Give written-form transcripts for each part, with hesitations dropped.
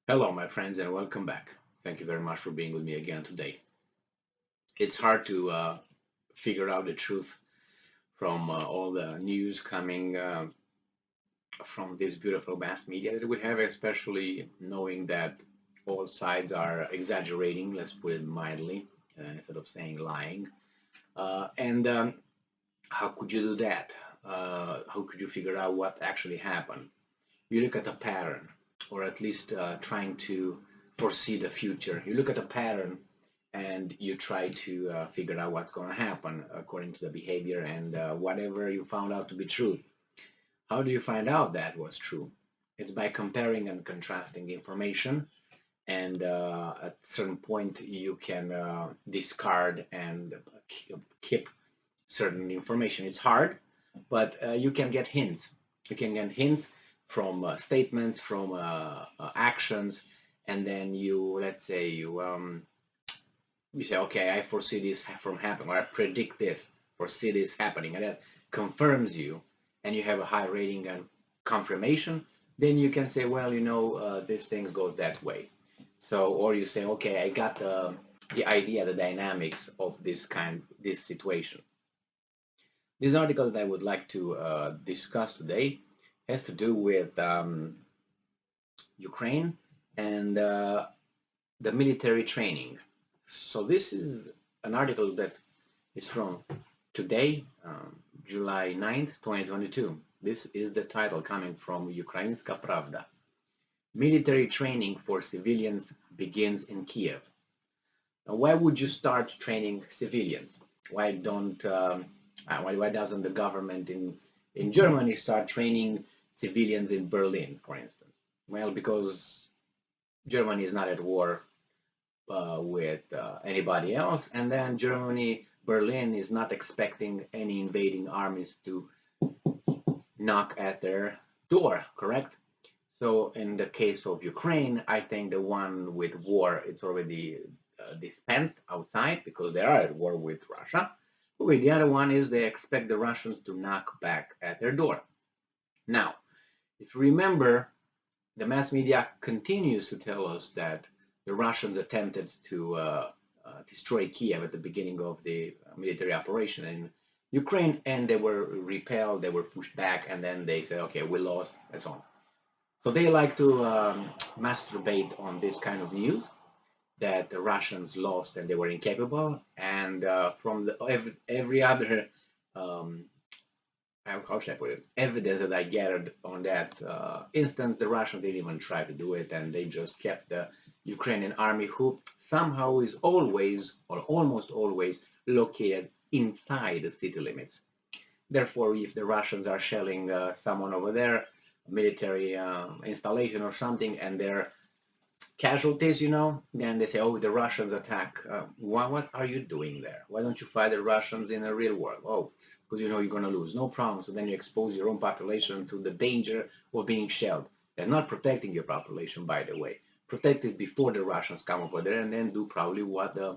Hello, my friends, and welcome back. Thank you very much for being with me again today. It's hard to figure out the truth from all the news coming from this beautiful mass media that we have, especially knowing that all sides are exaggerating, let's put it mildly, instead of saying lying. And how could you do that? How could you figure out what actually happened? You look at a pattern, or at least trying to foresee the future. You look at a pattern and you try to figure out what's going to happen according to the behavior and whatever you found out to be true. How do you find out that was true? It's by comparing and contrasting information, and at a certain point you can discard and keep certain information. It's hard, but you can get hints. You can get hints from statements, from actions, and then let's say you say, okay, I foresee this from happening, or I predict this, foresee this happening, and that confirms you, and you have a high rating and confirmation. Then you can say, well, this thing goes that way. So, or you say, okay, I got the idea, the dynamics of this situation. This article that I would like to discuss today has to do with Ukraine and the military training. So this is an article that is from today, July 9th, 2022. This is the title coming from Ukrainska Pravda. Military training for civilians begins in Kiev. Now, why would you start training civilians? Why doesn't the government in Germany start training civilians in Berlin, for instance? Well, because Germany is not at war with anybody else, and then Berlin is not expecting any invading armies to knock at their door, correct? So in the case of Ukraine, I think the one with war, it's already dispensed outside because they are at war with Russia. But the other one is they expect the Russians to knock back at their door. Now, if you remember, the mass media continues to tell us that the Russians attempted to destroy Kiev at the beginning of the military operation in Ukraine, and they were repelled, they were pushed back, and then they said, okay, we lost, and so on. So they like to masturbate on this kind of news that the Russians lost and they were incapable, and from every other how should I put it, evidence that I gathered on that instance, the Russians didn't even try to do it, and they just kept the Ukrainian army, who somehow is always, or almost always, located inside the city limits. Therefore, if the Russians are shelling someone over there, military installation or something, and they're casualties, then they say, oh, the Russians attack. What are you doing there? Why don't you fight the Russians in the real world? Oh, because you're going to lose. No problem. So then you expose your own population to the danger of being shelled. They're not protecting your population, by the way. Protect it before the Russians come over there, and then do probably what the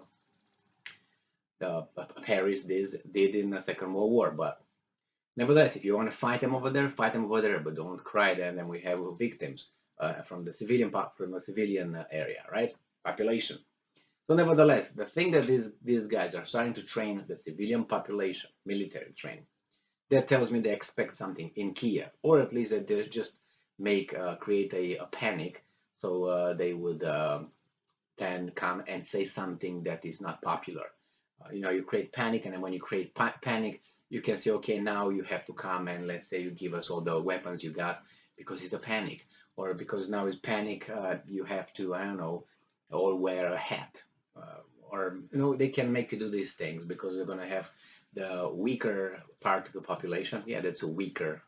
Paris did in the Second World War. But nevertheless, if you want to fight them over there, fight them over there, but don't cry there, and then we have victims from the civilian area, right? Population. So nevertheless, the thing that these guys are starting to train the civilian population, military training, that tells me they expect something in Kiev, or at least that they just create a panic, so they would then come and say something that is not popular. You create panic, and then when you create panic, you can say, okay, now you have to come and let's say you give us all the weapons you got because it's a panic, or because now it's panic, you have to, I don't know, all wear a hat, or they can make you do these things because they're going to have the weaker part of the population. Yeah, that's a weaker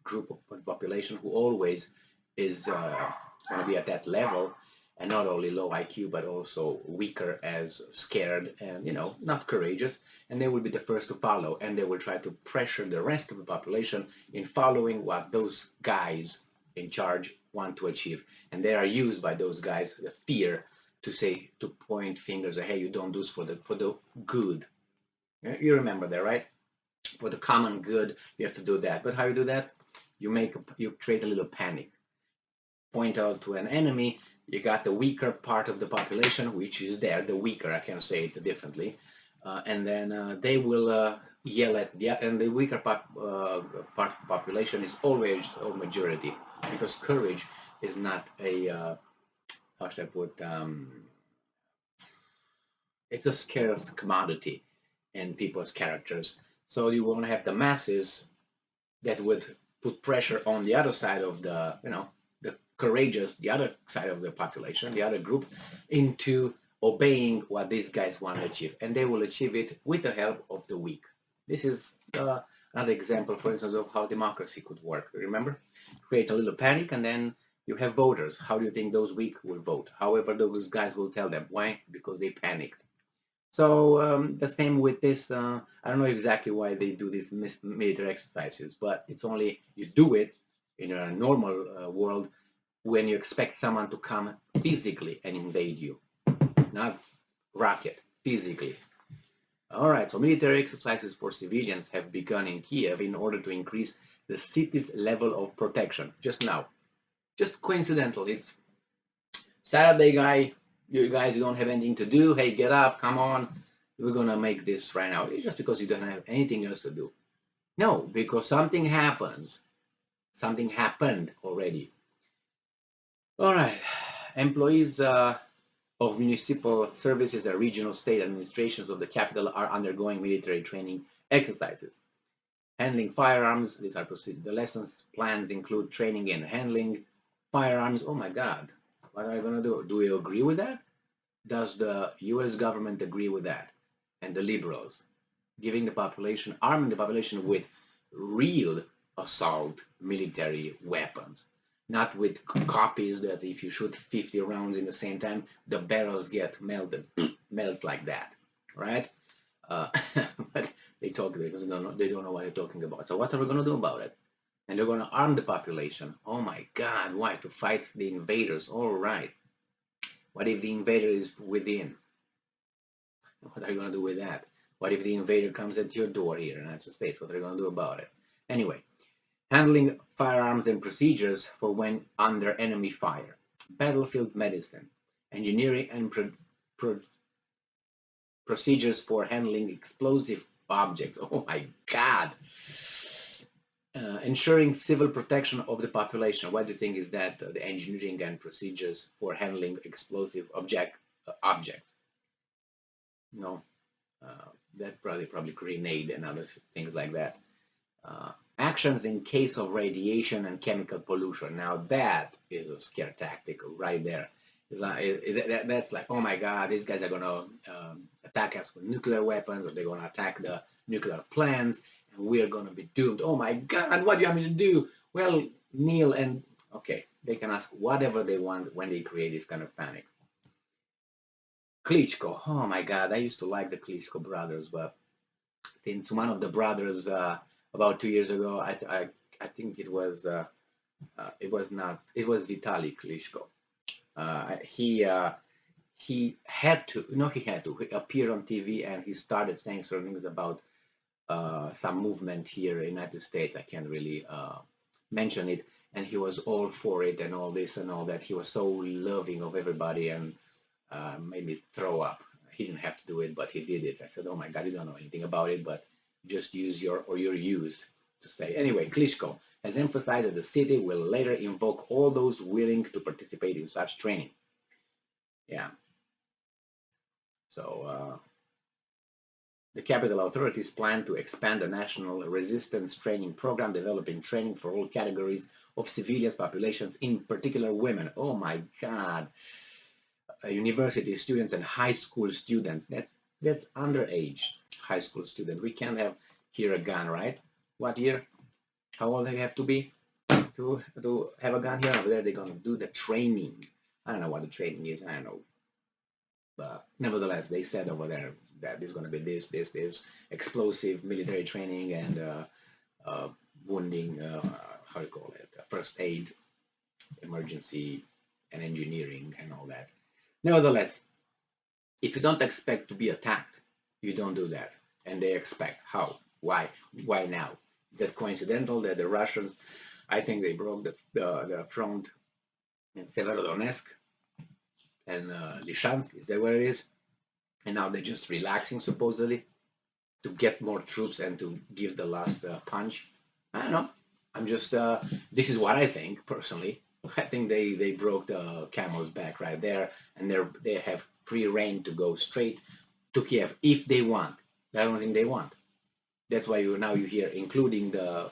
group of population who always is going to be at that level, and not only low IQ but also weaker, as scared and not courageous, and they will be the first to follow, and they will try to pressure the rest of the population in following what those guys in charge want to achieve, and they are used by those guys, the fear, to point fingers at, hey, you don't do this for the good. You remember that, right? For the common good, you have to do that. But how you do that? You create a little panic, point out to an enemy You got the weaker part of the population, which is there, the weaker, I can say it differently, and then they will yell at and the weaker part of the population is always a majority, because courage is not a, how should I put, it's a scarce commodity in people's characters. So you want to have the masses that would put pressure on the other side of the, the courageous, the other side of the population, the other group, into obeying what these guys want to achieve. And they will achieve it with the help of the weak. This is another example, for instance, of how democracy could work. Remember? Create a little panic, and then you have voters. How do you think those weak will vote? However, those guys will tell them. Why? Because they panicked. So the same with this. I don't know exactly why they do these military exercises, but it's only you do it in a normal world when you expect someone to come physically and invade you, not rocket, physically. All right, so military exercises for civilians have begun in Kiev in order to increase the city's level of protection. Just now, just coincidental. It's Saturday, guy. You guys don't have anything to do. Hey, get up, come on. We're gonna make this right now. It's just because you don't have anything else to do. No, because something happens. Something happened already. All right, employees of municipal services and regional state administrations of the capital are undergoing military training exercises. Handling firearms, these are the lessons plans include training in handling firearms. Oh my God, what are you going to do? Do you agree with that? Does the US government agree with that? And the liberals, giving the population, arming the population with real assault military weapons, not with copies that if you shoot 50 rounds in the same time, the barrels get melted, melts like that, right? But they talk because they don't know what they're talking about. So what are we going to do about it? And they're going to arm the population. Oh my God, why? To fight the invaders. All right. What if the invader is within? What are you going to do with that? What if the invader comes at your door here in the United States? What are you going to do about it? Anyway, handling firearms and procedures for when under enemy fire, battlefield medicine, engineering and procedures for handling explosive objects. Oh my God. Ensuring civil protection of the population. What do you think is that? The engineering and procedures for handling explosive objects. No, that probably grenade and other things like that. Actions in case of radiation and chemical pollution. Now that is a scare tactic right there. That's like, oh my God, these guys are going to attack us with nuclear weapons, or they're going to attack the nuclear plants, and we're going to be doomed. Oh my God, what do you want me to do? Well, kneel and, okay, they can ask whatever they want when they create this kind of panic. Klitschko, oh my God, I used to like the Klitschko brothers, but since one of the brothers about 2 years ago, I think it was Vitaly Klitschko. He had to, he appear on TV, and he started saying certain things about some movement here in the United States. I can't really mention it, and he was all for it and all this and all that. He was so loving of everybody, and made me throw up. He didn't have to do it, but he did it. I said, oh my God, you don't know anything about it, but just use your used to say. Anyway, Klitschko has emphasized that the city will later invoke all those willing to participate in such training. Yeah. So the capital authorities plan to expand the national resistance training program, developing training for all categories of civilians populations, in particular women. Oh my God. University students and high school students. That's underage high school student. We can't have here a gun, right? What year? How old do you have to be to have a gun here? Over there, they're gonna do the training. I don't know what the training is. I don't know, but nevertheless, they said over there that there's gonna be this explosive military training and wounding. How do you call it? First aid, emergency, and engineering and all that. Nevertheless, if you don't expect to be attacked, you don't do that. And they expect. How? Why? Why now? Is that coincidental that the Russians, I think they broke the front in Severodonetsk, and Lishansk. Is that where it is? And now they're just relaxing supposedly to get more troops and to give the last punch. I don't know. I'm just this is what I think personally. I think they broke the camel's back right there, and they have free reign to go straight to Kiev if they want. I don't think they want. That's why you hear, including the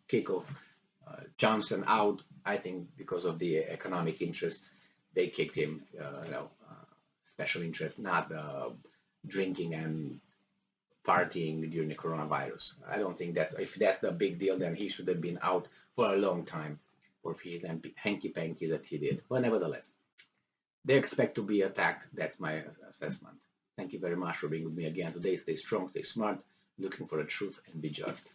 kick of Johnson out. I think because of the economic interests, they kicked him. Special interest, not drinking and partying during the coronavirus. I don't think if that's the big deal, then he should have been out for a long time for his hanky-panky that he did. But nevertheless, they expect to be attacked. That's my assessment. Thank you very much for being with me again today. Stay strong, stay smart, looking for the truth, and be just.